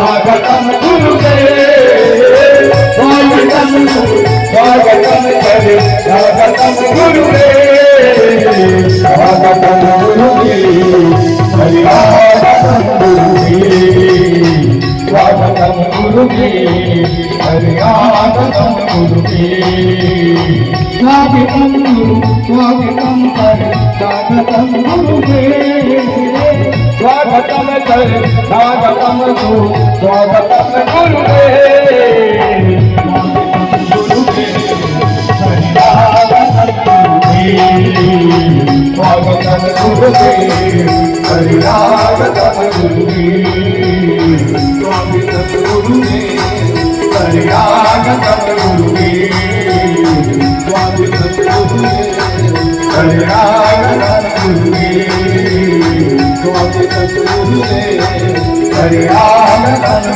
स्वागतम गुरुदेव, स्वागतम स्वागतम करे स्वागतम गुरुदेव, स्वागतम गुरुदेव, हरिआगतम गुरुदेव, स्वागतम गुरुदेव, हरिआगतम गुरुदेव, स्वागतम गुरु स्वागतम करे स्वागतम गुरुदेव, स्वागतम करे स्वागतम गुरु स्वागतम गुरुदेव, स्वागतम गुरुदेव, हरिआगतम गुरुदेव, स्वागतम गुरुदेव, हरिआगतम गुरुदेव, स्वागतम गुरुदेव, हरिआगतम गुरुदेव, स्वागतम गुरुदेव, हरिआगतम